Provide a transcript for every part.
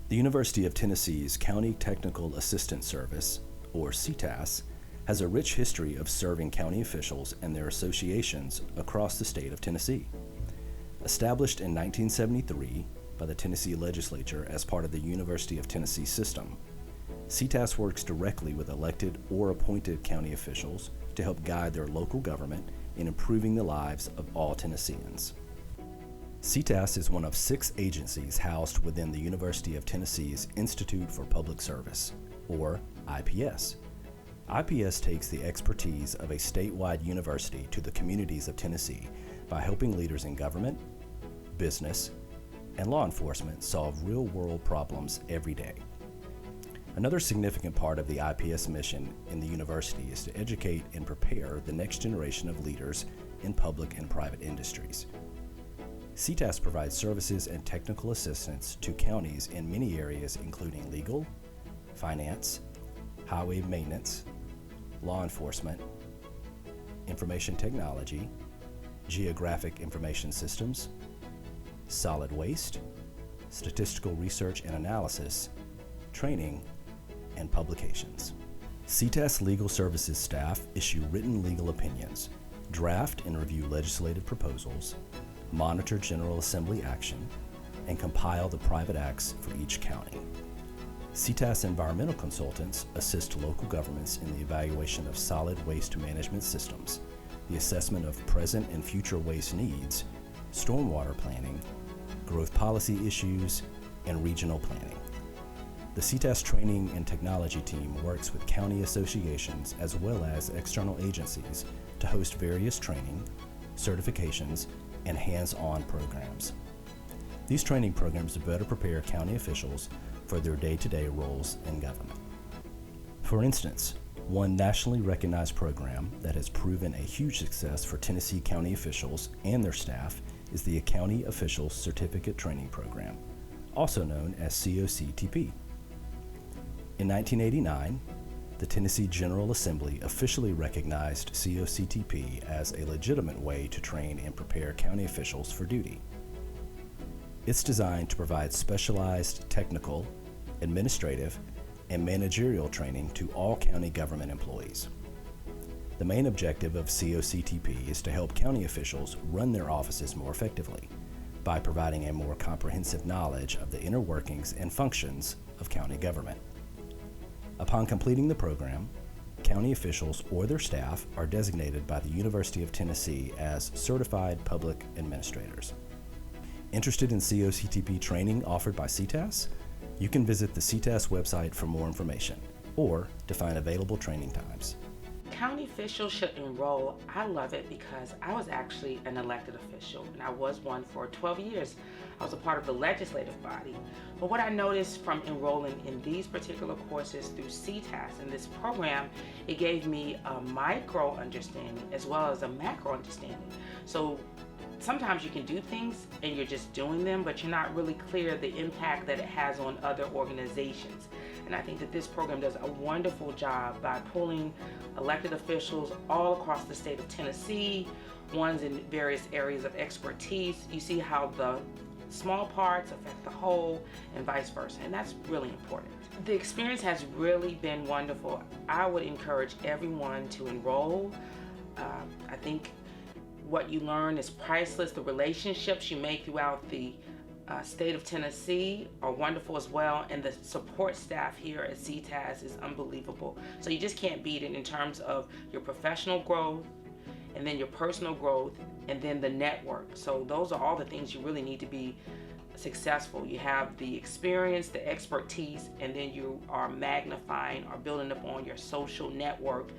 The University of Tennessee's County Technical Assistance Service, or Ctas, has a rich history of serving county officials and their associations across the state of Tennessee. Established in 1973 by the Tennessee Legislature as part of the University of Tennessee system, Ctas works directly with elected or appointed county officials to help guide their local government in improving the lives of all Tennesseans. Ctas is one of 6 agencies housed within the University of Tennessee's Institute for Public Service, or IPS. IPS takes the expertise of a statewide university to the communities of Tennessee by helping leaders in government, business, and law enforcement solve real-world problems every day. Another significant part of the IPS mission in the university is to educate and prepare the next generation of leaders in public and private industries. Ctas provides services and technical assistance to counties in many areas including legal, finance, highway maintenance, law enforcement, information technology, geographic information systems, solid waste, statistical research and analysis, training, and publications. Ctas Legal Services staff issue written legal opinions, draft and review legislative proposals, monitor General Assembly action, and compile the private acts for each county. Ctas environmental consultants assist local governments in the evaluation of solid waste management systems, the assessment of present and future waste needs, stormwater planning, growth policy issues, and regional planning. The Ctas training and technology team works with county associations as well as external agencies to host various training, certifications, and hands-on programs. These training programs better prepare county officials for their day-to-day roles in government. For instance, one nationally recognized program that has proven a huge success for Tennessee county officials and their staff is the County Officials Certificate Training Program, also known as COCTP. In 1989, the Tennessee General Assembly officially recognized COCTP as a legitimate way to train and prepare county officials for duty. It's designed to provide specialized technical, administrative, and managerial training to all county government employees. The main objective of COCTP is to help county officials run their offices more effectively by providing a more comprehensive knowledge of the inner workings and functions of county government. Upon completing the program, county officials or their staff are designated by the University of Tennessee as Certified Public Administrators. Interested in COCTP training offered by Ctas? You can visit the Ctas website for more information or to find available training times. County officials should enroll. I love it because I was actually an elected official, and I was one for 12 years. I was a part of the legislative body. But what I noticed from enrolling in these particular courses through Ctas in this program, it gave me a micro understanding as well as a macro understanding. So sometimes you can do things and you're just doing them, but you're not really clear the impact that it has on other organizations. And I think that this program does a wonderful job by pulling elected officials all across the state of Tennessee, ones in various areas of expertise. You see how the small parts affect the whole and vice versa, and that's really important. The experience has really been wonderful. I would encourage everyone to enroll. I think what you learn is priceless. The relationships you make throughout the state of Tennessee are wonderful as well, and the support staff here at Ctas is unbelievable. So you just can't beat it in terms of your professional growth, and then your personal growth, and then the network. So those are all the things you really need to be successful. You have the experience, the expertise, and then you are magnifying or building upon your social network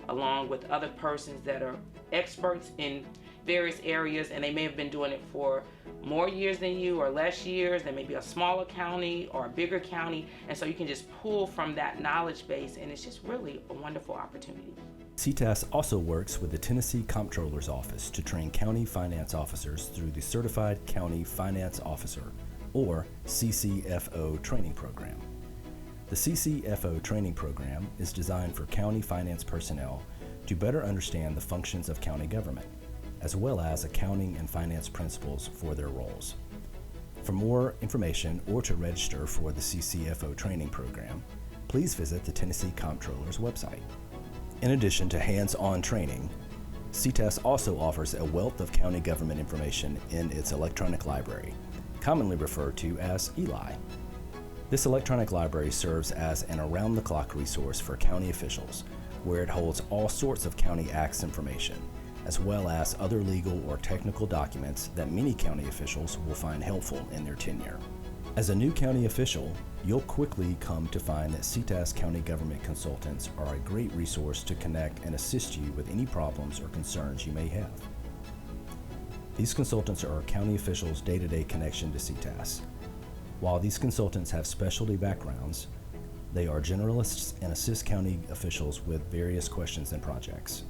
along with other persons that are experts in various areas, and they may have been doing it for more years than you or less years. They may be a smaller county or a bigger county, and so you can just pull from that knowledge base, and it's just really a wonderful opportunity. Ctas also works with the Tennessee Comptroller's Office to train county finance officers through the Certified County Finance Officer, or Ccfo, training program. The Ccfo training program is designed for county finance personnel to better understand the functions of county government, as well as accounting and finance principles for their roles. For more information or to register for the Ccfo training program, please visit the Tennessee Comptroller's website. In addition to hands-on training, Ctas also offers a wealth of county government information in its electronic library, commonly referred to as ELI. This electronic library serves as an around-the-clock resource for county officials, where it holds all sorts of county acts information, as well as other legal or technical documents that many county officials will find helpful in their tenure. As a new county official, you'll quickly come to find that Ctas County Government Consultants are a great resource to connect and assist you with any problems or concerns you may have. These consultants are county officials' day-to-day connection to Ctas. While these consultants have specialty backgrounds, they are generalists and assist county officials with various questions and projects.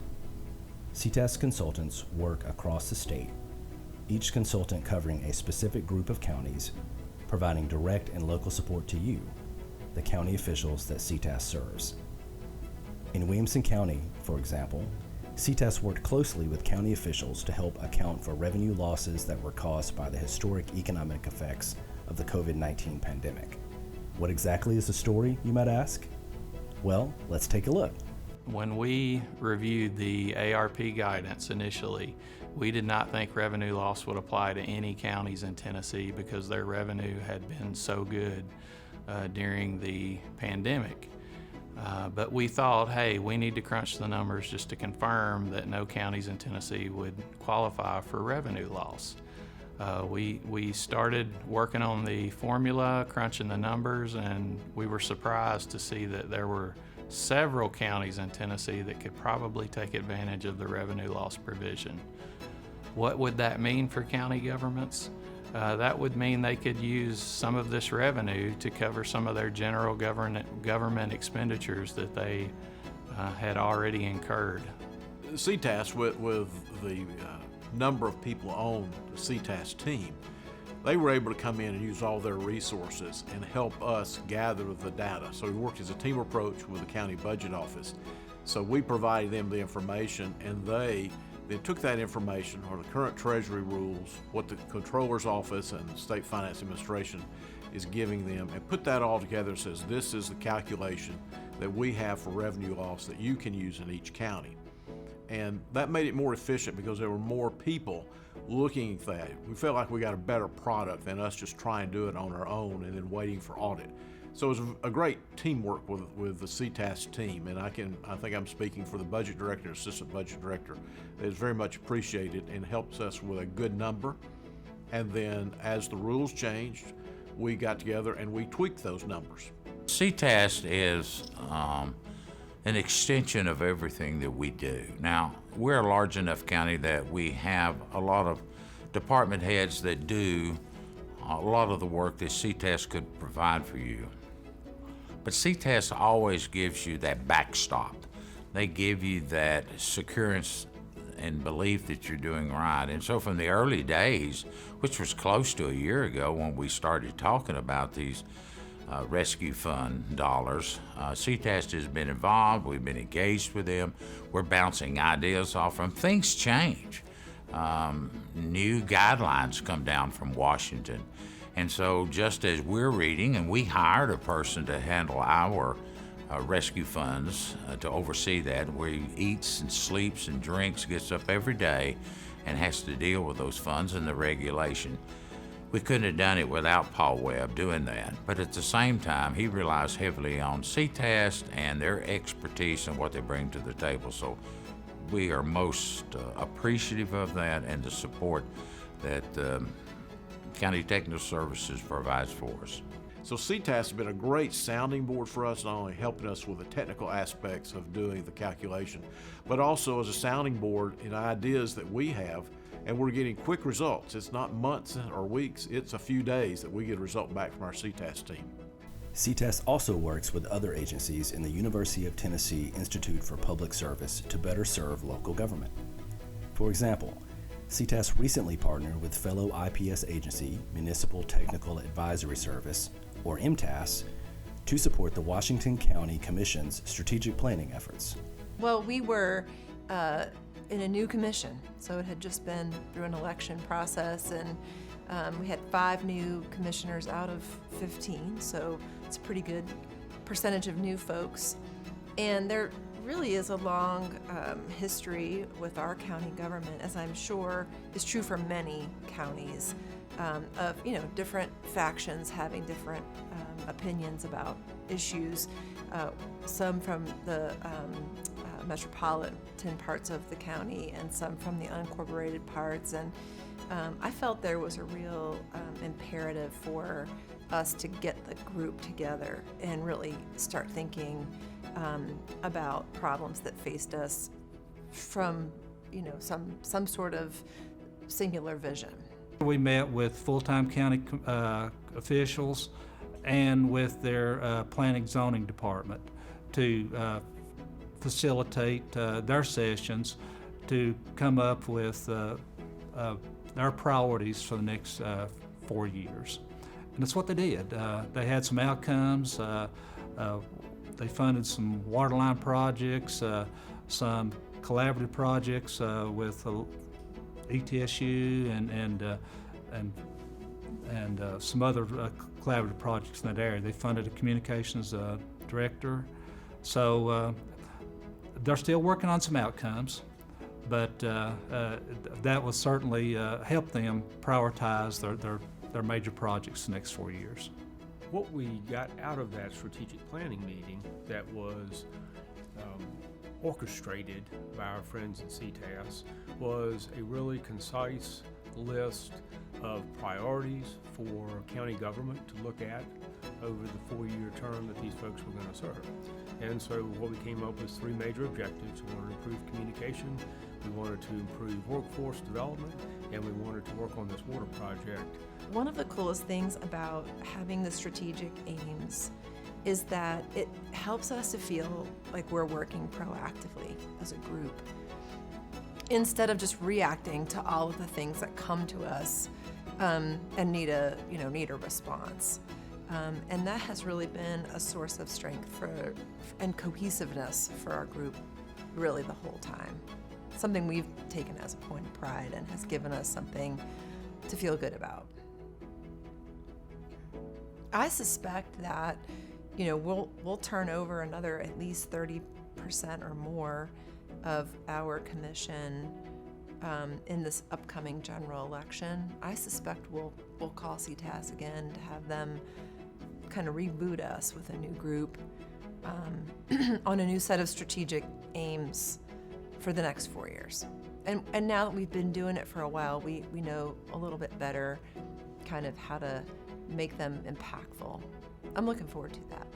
Ctas consultants work across the state, each consultant covering a specific group of counties, providing direct and local support to you, the county officials that Ctas serves. In Williamson County, for example, Ctas worked closely with county officials to help account for revenue losses that were caused by the historic economic effects of the COVID-19 pandemic. What exactly is the story, you might ask? Well, let's take a look. When we reviewed the ARP guidance initially, we did not think revenue loss would apply to any counties in Tennessee because their revenue had been so good during the pandemic. But we thought, hey, we need to crunch the numbers just to confirm that no counties in Tennessee would qualify for revenue loss. We started working on the formula, crunching the numbers, and we were surprised to see that there were several counties in Tennessee that could probably take advantage of the revenue loss provision. What would that mean for county governments? That would mean they could use some of this revenue to cover some of their general government expenditures that they had already incurred. Ctas, with the number of people on the Ctas team, they were able to come in and use all their resources and help us gather the data. So we worked as a team approach with the county budget office. So we provided them the information, and they took that information, or the current treasury rules, what the controller's office and the state finance administration is giving them, and put that all together and says, this is the calculation that we have for revenue loss that you can use in each county. And that made it more efficient because there were more people looking at that. We felt like we got a better product than us just trying to do it on our own and then waiting for audit. So it was a great teamwork with the Ctas team, and I think I'm speaking for the budget director and assistant budget director. It's very much appreciated and helps us with a good number. And then as the rules changed, we got together and we tweaked those numbers. Ctas is an extension of everything that we do. Now, we're a large enough county that we have a lot of department heads that do a lot of the work that Ctas could provide for you. But Ctas always gives you that backstop. They give you that securance and belief that you're doing right. And so from the early days, which was close to a year ago when we started talking about these rescue fund dollars, Ctas has been involved. We've been engaged with them. We're bouncing ideas off them. Things change. New guidelines come down from Washington. And so just as we're reading, and we hired a person to handle our rescue funds to oversee that, where he eats and sleeps and drinks, gets up every day and has to deal with those funds and the regulation. We couldn't have done it without Paul Webb doing that. But at the same time, he relies heavily on Ctas and their expertise and what they bring to the table. So we are most appreciative of that and the support that County Technical Services provides for us. So Ctas has been a great sounding board for us, not only helping us with the technical aspects of doing the calculation, but also as a sounding board in ideas that we have, and we're getting quick results. It's not months or weeks, it's a few days that we get a result back from our Ctas team. Ctas also works with other agencies in the University of Tennessee Institute for Public Service to better serve local government. For example, Ctas recently partnered with fellow IPS agency, Municipal Technical Advisory Service, or MTAS, to support the Washington County Commission's strategic planning efforts. Well, we were in a new commission, so it had just been through an election process, and We had 5 new commissioners out of 15, so it's a pretty good percentage of new folks. And there really is a long history with our county government, as I'm sure is true for many counties, of different factions having different opinions about issues. Some from the metropolitan parts of the county, and some from the unincorporated parts. And I felt there was a real imperative for us to get the group together and really start thinking about problems that faced us from some sort of singular vision. We met with full-time county officials and with their planning zoning department to facilitate their sessions to come up with their priorities for the next 4 years. And that's what they did. They had some outcomes. They funded some waterline projects, some collaborative projects with ETSU and some other collaborative projects in that area. They funded a communications director. So they're still working on some outcomes, but that will certainly help them prioritize their major projects the next 4 years. What we got out of that strategic planning meeting that was orchestrated by our friends at Ctas was a really concise list of priorities for county government to look at over the 4-year term that these folks were going to serve. And so what we came up with 3 major objectives. We wanted to improve communication, we wanted to improve workforce development, and we wanted to work on this water project. One of the coolest things about having the strategic aims is that it helps us to feel like we're working proactively as a group, instead of just reacting to all of the things that come to us and need a response. And that has really been a source of strength and cohesiveness for our group really the whole time. Something we've taken as a point of pride and has given us something to feel good about. I suspect that we'll turn over another at least 30% or more of our commission in this upcoming general election. I suspect we'll call Ctas again to have them kind of reboot us with a new group on a new set of strategic aims for the next 4 years. And now that we've been doing it for a while, we know a little bit better kind of how to make them impactful. I'm looking forward to that.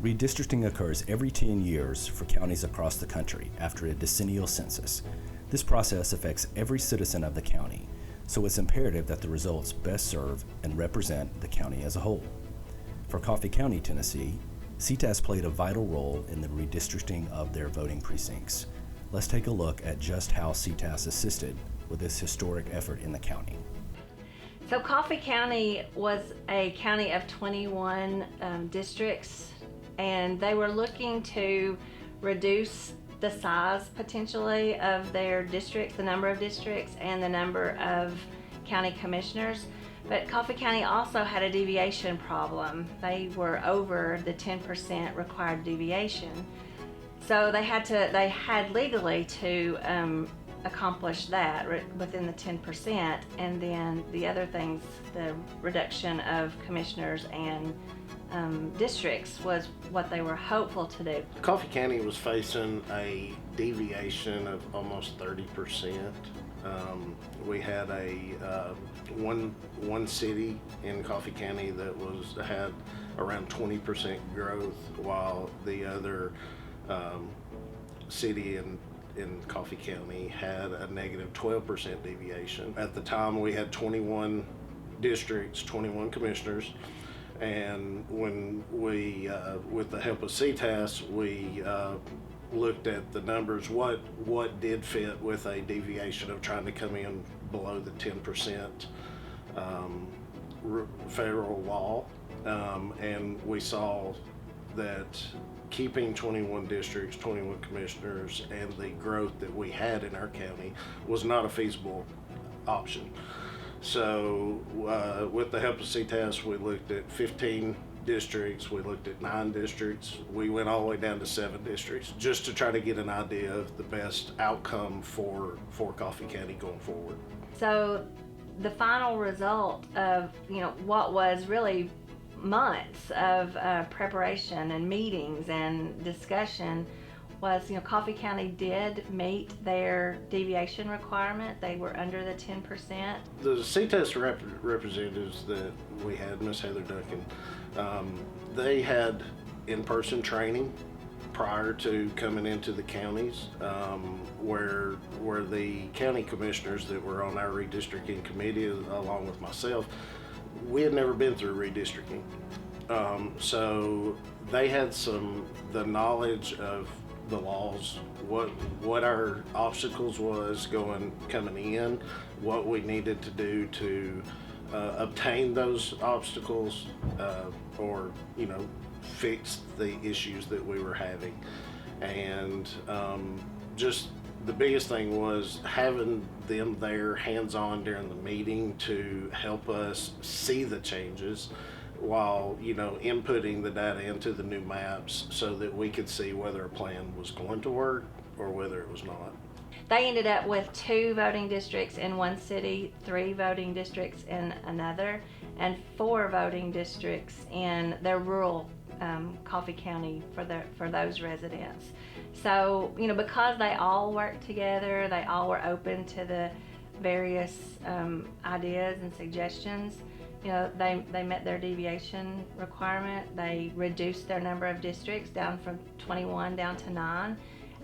Redistricting occurs every 10 years for counties across the country after a decennial census. This process affects every citizen of the county, so it's imperative that the results best serve and represent the county as a whole. For Coffee County, Tennessee, Ctas played a vital role in the redistricting of their voting precincts. Let's take a look at just how Ctas assisted with this historic effort in the county. So Coffee County was a county of 21 districts, and they were looking to reduce the size potentially of their districts, the number of districts, and the number of county commissioners. But Coffee County also had a deviation problem. They were over the 10% required deviation. So they had legally to accomplish that within the 10%, and then the other things, the reduction of commissioners and districts, was what they were hopeful to do. Coffee County was facing a deviation of almost 30%. We had one city in Coffee County that had around 20% growth, while the other city in Coffee County had a negative 12% deviation. At the time, we had 21 districts, 21 commissioners, and when we, with the help of Ctas, we looked at the numbers, what did fit with a deviation of trying to come in below the 10% federal law, and we saw that keeping 21 districts, 21 commissioners, and the growth that we had in our county was not a feasible option. So with the help of Ctas, we looked at 15 districts, we looked at 9 districts, we went all the way down to 7 districts just to try to get an idea of the best outcome for Coffee County going forward. So the final result of, what was really months of preparation and meetings and discussion was, Coffee County did meet their deviation requirement. They were under the 10%. The Ctas representatives that we had, Ms. Heather Duncan, they had in-person training prior to coming into the counties, where the county commissioners that were on our redistricting committee, along with myself, we had never been through redistricting. So they had the knowledge of the laws, what our obstacles was coming in, what we needed to do to obtain those obstacles, or fix the issues that we were having. And just the biggest thing was having them there hands-on during the meeting to help us see the changes while inputting the data into the new maps so that we could see whether a plan was going to work or whether it was not. They ended up with 2 voting districts in one city, 3 voting districts in another, and 4 voting districts in their rural Coffee County for those residents. So, because they all worked together, they all were open to the various ideas and suggestions. They met their deviation requirement. They reduced their number of districts down from 21 down to 9,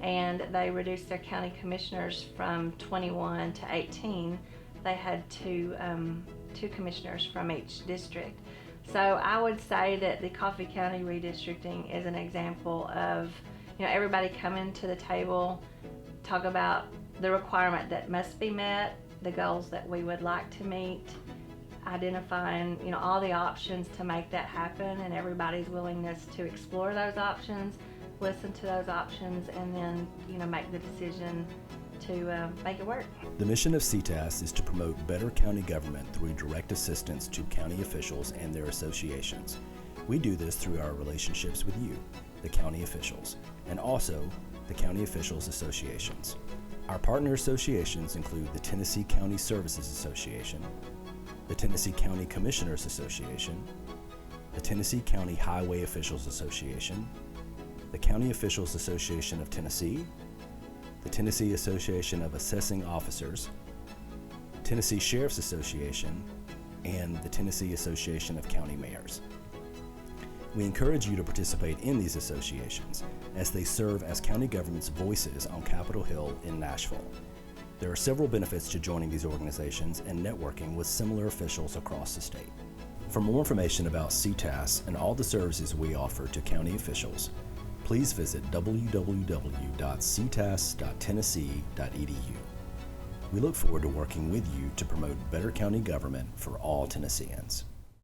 and they reduced their county commissioners from 21 to 18. They had two commissioners from each district. So I would say that the Coffee County redistricting is an example of, everybody coming to the table, talk about the requirement that must be met, the goals that we would like to meet, identifying, all the options to make that happen, and everybody's willingness to explore those options, listen to those options, and then, make the decision to make it work. The mission of Ctas is to promote better county government through direct assistance to county officials and their associations. We do this through our relationships with you, the county officials, and also the county officials associations. Our partner associations include the Tennessee County Services Association, the Tennessee County Commissioners Association, the Tennessee County Highway Officials Association, the County Officials Association of Tennessee, the Tennessee Association of Assessing Officers, Tennessee Sheriff's Association, and the Tennessee Association of County Mayors. We encourage you to participate in these associations as they serve as county government's voices on Capitol Hill in Nashville. There are several benefits to joining these organizations and networking with similar officials across the state. For more information about Ctas and all the services we offer to county officials, please visit www.ctas.tennessee.edu. We look forward to working with you to promote better county government for all Tennesseans.